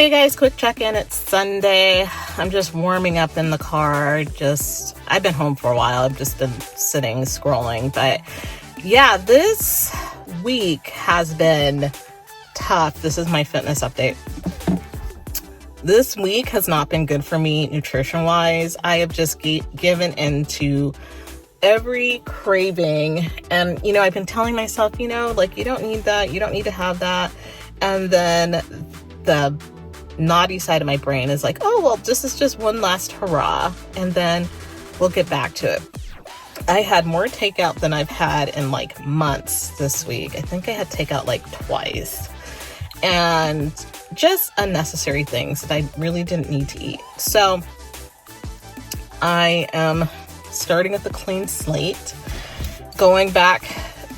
Hey guys, quick check-in. It's Sunday. I'm just warming up in the car. I've been home for a while. I've just been sitting, scrolling. But yeah, this week has been tough. This is my fitness update. This week has not been good for me nutrition-wise. I have just given into every craving. And, I've been telling myself, you don't need that. You don't need to have that. And then the naughty side of my brain is like, oh, well, this is just one last hurrah. And then we'll get back to it. I had more takeout than I've had in months this week. I think I had takeout twice. And just unnecessary things that I really didn't need to eat. So I am starting with a clean slate. Going back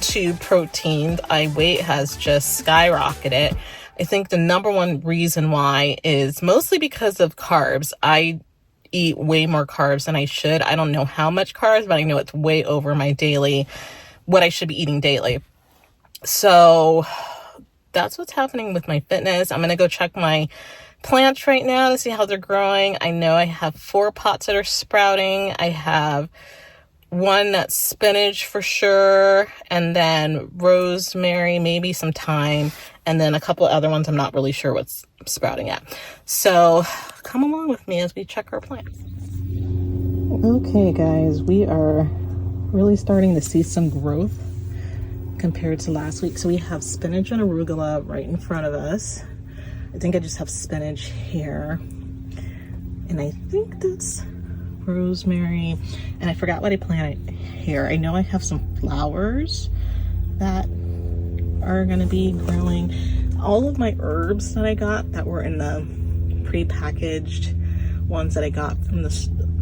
to protein, my weight has just skyrocketed. I think the number one reason why is mostly because of carbs. I eat way more carbs than I should. I don't know how much carbs, but I know it's way over what I should be eating daily. So that's what's happening with my fitness. I'm going to go check my plants right now to see how they're growing. I know I have 4 pots that are sprouting. I have one that's spinach for sure, and then rosemary, maybe some thyme, and then a couple other ones I'm not really sure what's sprouting at. So come along with me as we check our plants. Okay guys, we are really starting to see some growth compared to last week. So we have spinach and arugula right in front of us. I think I just have spinach here, and I think that's rosemary, and I forgot what I planted here. I know I have some flowers that are going to be growing. All of my herbs that I got that were in the pre-packaged ones that I got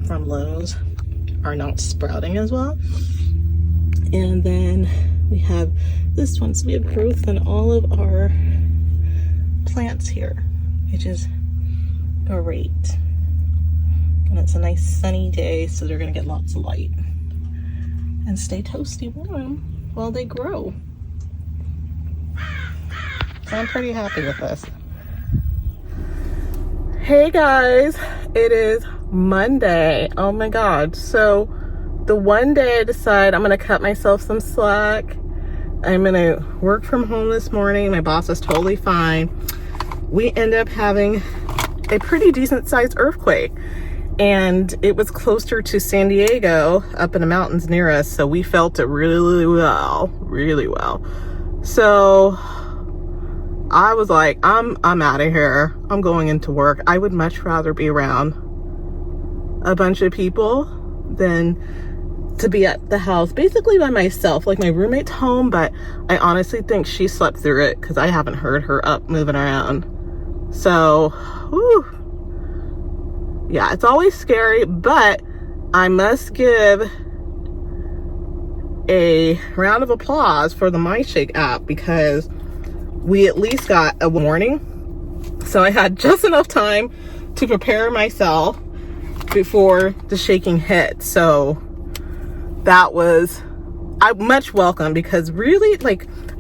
from Lowe's are not sprouting as well. And then we have this one. So we have growth in all of our plants here, which is great. And it's a nice sunny day, so they're going to get lots of light and stay toasty warm while they grow. So I'm pretty happy with this. Hey guys, it is Monday. Oh my God. So the one day I decide I'm going to cut myself some slack. I'm going to work from home this morning. My boss is totally fine. We end up having a pretty decent sized earthquake. And it was closer to San Diego, up in the mountains near us, so we felt it really well. So I was like, I'm out of here. I'm going into work. I would much rather be around a bunch of people than to be at the house, basically by myself. My roommate's home, but I honestly think she slept through it because I haven't heard her up moving around. So, whew. Yeah, it's always scary, but I must give a round of applause for the MyShake app because we at least got a warning. So I had just enough time to prepare myself before the shaking hit. So that was much welcome because really,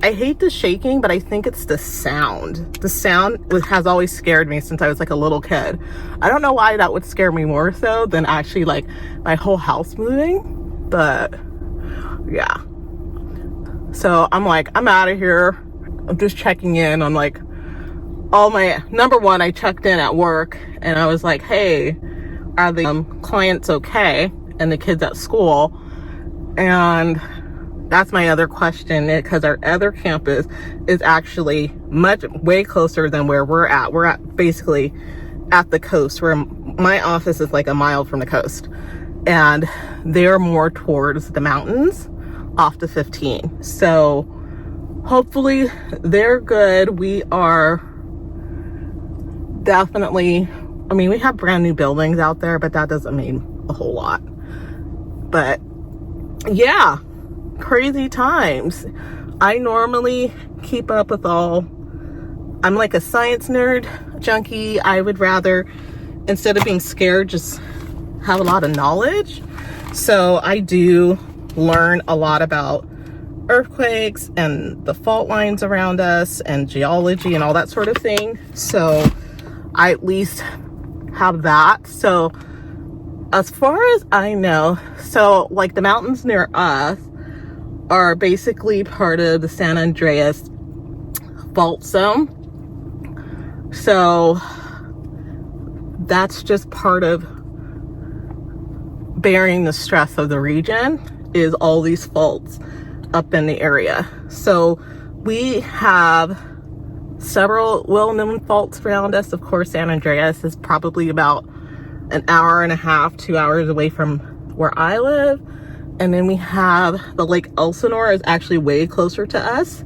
I hate the shaking, but I think it's the sound. The sound has always scared me since I was a little kid. I don't know why that would scare me more so than actually my whole house moving, but yeah. So I'm I'm out of here. I'm just checking in on all my, number one, I checked in at work and I was like, hey, are the clients okay? And the kids at school. And that's my other question, because our other campus is actually way closer than where we're at. We're at basically at the coast, where my office is a mile from the coast. And they're more towards the mountains off the 15. So hopefully they're good. We are definitely, we have brand new buildings out there, but that doesn't mean a whole lot. But yeah. Crazy times. I normally keep up with I'm a science nerd junkie. I would rather, instead of being scared, just have a lot of knowledge. So I do learn a lot about earthquakes and the fault lines around us and geology and all that sort of thing. So I at least have that. So as far as I know, so like the mountains near us are basically part of the San Andreas fault zone. So that's just part of bearing the stress of the region, is all these faults up in the area. So we have several well-known faults around us. Of course, San Andreas is probably about an hour and a half, 2 hours away from where I live. And then we have the Lake Elsinore is actually way closer to us,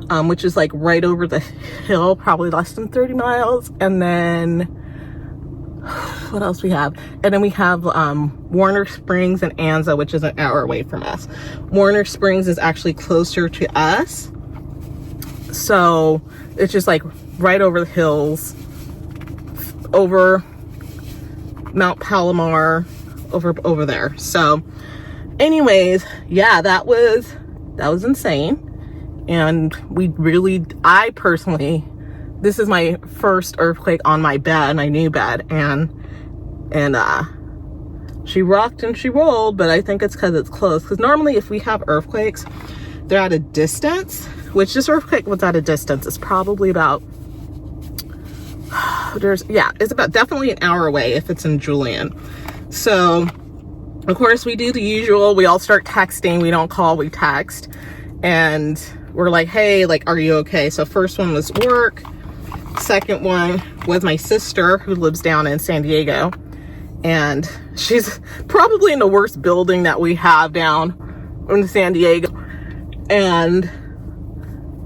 which is like right over the hill, probably less than 30 miles. And then what else we have? And then we have Warner Springs and Anza, which is an hour away from us. Warner Springs is actually closer to us. So it's just like right over the hills, over Mount Palomar, over there. So anyways, yeah, that was insane. And I personally, this is my first earthquake on my bed, my new bed, and she rocked and she rolled, but I think it's because it's close. Because normally if we have earthquakes, they're at a distance, which this earthquake was at a distance. It's probably about, it's about definitely an hour away if it's in Julian. So of course we do the usual. We all start texting. We don't call, we text. And we're like, hey, like, are you okay? So first one was work. Second one was my sister who lives down in San Diego. And she's probably in the worst building that we have down in San Diego. And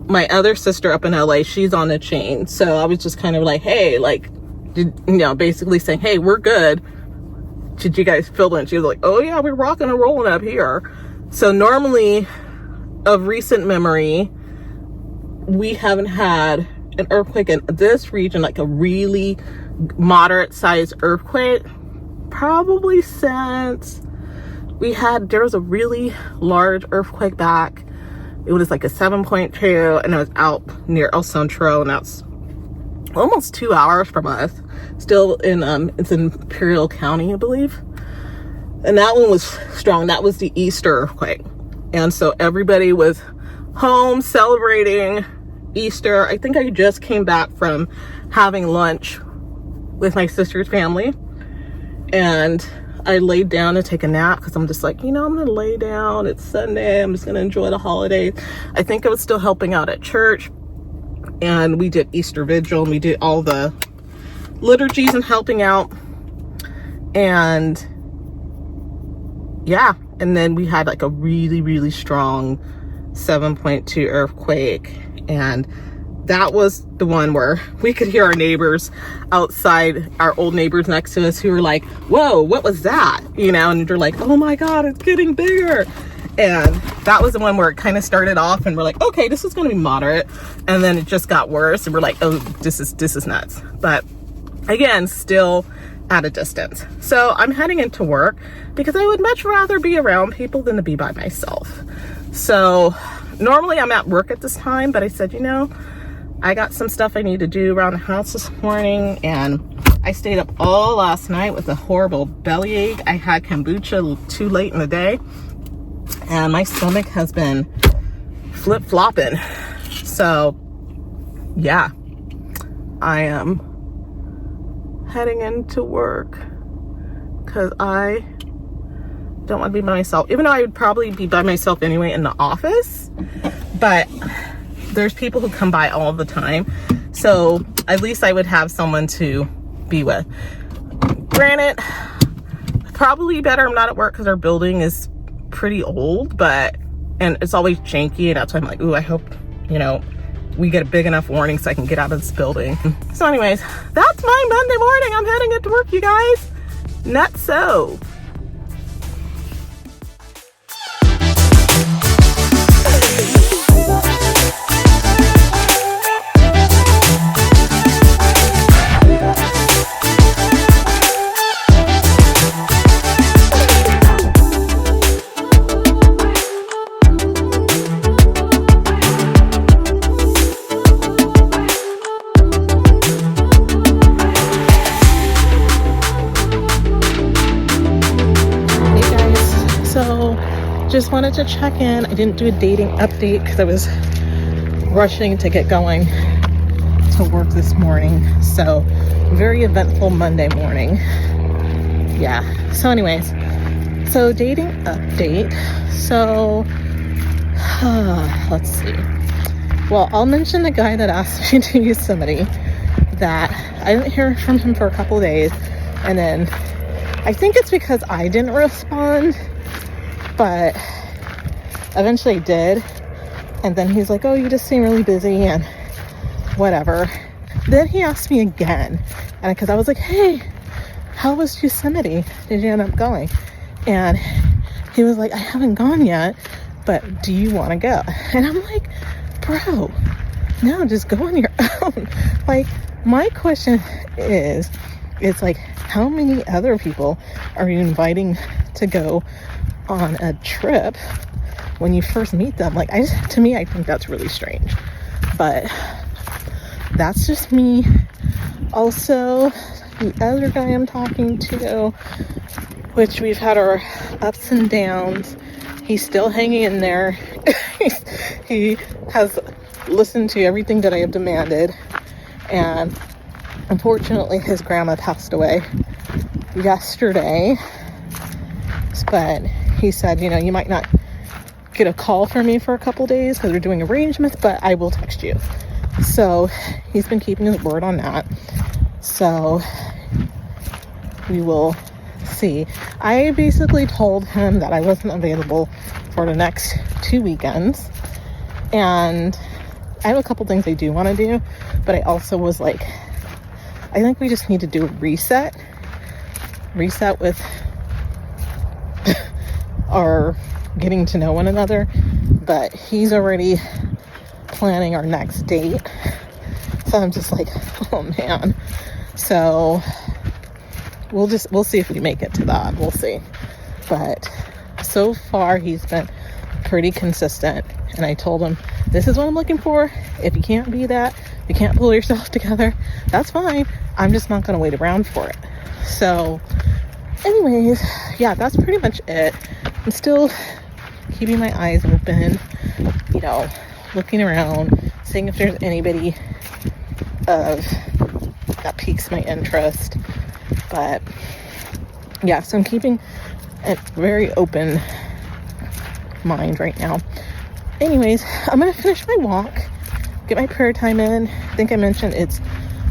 my other sister up in LA, she's on the chain. So I was just kind of like, hey, like, basically saying, hey, we're good. Did you guys feel it? She was like, oh yeah, we're rocking and rolling up here. So normally, of recent memory, we haven't had an earthquake in this region, like a really moderate sized earthquake, probably since there was a really large earthquake back. It was like a 7.2, and it was out near El Centro, and that's almost 2 hours from us. Still in it's in Imperial County, I believe. And that one was strong. That was the Easter earthquake. And so everybody was home celebrating Easter. I think I just came back from having lunch with my sister's family, and I laid down to take a nap because I'm just like, I'm gonna lay down. It's Sunday. I'm just gonna enjoy the holidays. I think I was still helping out at church, and we did Easter Vigil, and we did all the liturgies and helping out. And yeah, and then we had like a really, really strong 7.2 earthquake. And that was the one where we could hear our neighbors outside, our old neighbors next to us, who were like, whoa, what was that? And you're like, oh my God, it's getting bigger. And that was the one where it kind of started off and we're like, okay, this is going to be moderate. And then it just got worse. And we're like, oh, this is nuts. But again, still at a distance. So I'm heading into work because I would much rather be around people than to be by myself. So normally I'm at work at this time, but I said, I got some stuff I need to do around the house this morning, and I stayed up all last night with a horrible bellyache. I had kombucha too late in the day, and my stomach has been flip-flopping. So yeah, I am heading into work because I don't want to be by myself, even though I would probably be by myself anyway in the office. But there's people who come by all the time, so at least I would have someone to be with. Granted, probably better I'm not at work because our building is pretty old, and it's always janky, and that's why I'm like, ooh, I hope we get a big enough warning so I can get out of this building. So anyways, that's my Monday morning. I'm heading into work, you guys. Not so. to check in. I didn't do a dating update because I was rushing to get going to work this morning. So very eventful Monday morning. Yeah. So anyways, so dating update. So let's see. Well, I'll mention the guy that asked me to use somebody that I didn't hear from him for a couple of days. And then I think it's because I didn't respond, but eventually I did. And then he's like, oh, you just seem really busy and whatever. Then he asked me again. And because I was like, hey, how was Yosemite? Did you end up going? And he was like, I haven't gone yet, but do you want to go? And I'm like, bro, no, just go on your own. Like, my question is, it's like, how many other people are you inviting to go on a trip when you first meet them? Like, to me, I think that's really strange. But that's just me. Also, the other guy I'm talking to, which we've had our ups and downs, he's still hanging in there. He has listened to everything that I have demanded, and unfortunately his grandma passed away yesterday. But he said, you know, you might not get a call from me for a couple days because we're doing arrangements, but I will text you. So he's been keeping his word on that. So we will see. I basically told him that I wasn't available for the next 2 weekends, and I have a couple things I do want to do, but I also was like, I think we just need to do a reset with our getting to know one another. But he's already planning our next date, so I'm just like, oh man. So we'll see if we make it to that. We'll see. But so far he's been pretty consistent, and I told him, this is what I'm looking for. If you can't be that, you can't pull yourself together, that's fine. I'm just not going to wait around for it. So anyways, yeah, that's pretty much it. I'm still keeping my eyes open, you know, looking around, seeing if there's anybody that piques my interest. But yeah, so I'm keeping a very open mind right now. Anyways, I'm gonna finish my walk, get my prayer time in. I think I mentioned it's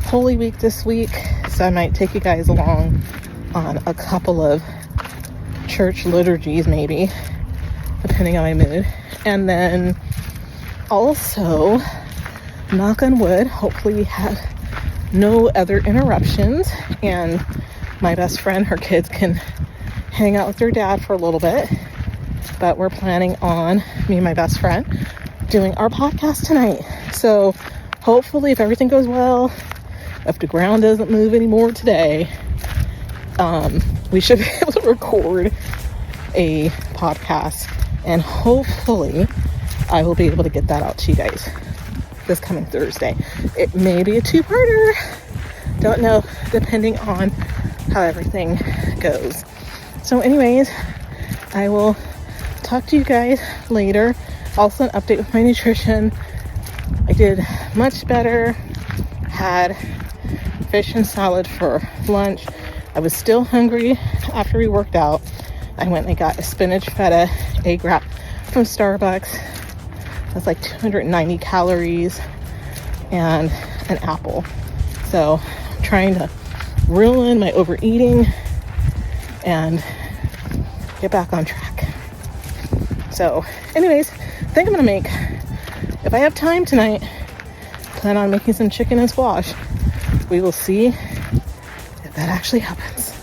Holy Week this week, so I might take you guys along on a couple of church liturgies, maybe, depending on my mood. And then also, knock on wood, hopefully we have no other interruptions, and my best friend, her kids can hang out with their dad for a little bit. But we're planning on, me and my best friend, doing our podcast tonight. So hopefully, if everything goes well, if the ground doesn't move anymore today, we should be able to record a podcast, and hopefully I will be able to get that out to you guys this coming Thursday. It may be a two-parter, don't know, depending on how everything goes. So anyways, I will talk to you guys later. Also, an update with my nutrition. I did much better. Had fish and salad for lunch. I was still hungry after we worked out. I went and got a spinach feta egg wrap from Starbucks. That's like 290 calories and an apple. So I'm trying to reel in my overeating and get back on track. So anyways, I think I'm gonna make, if I have time tonight, plan on making some chicken and squash. We will see if that actually happens.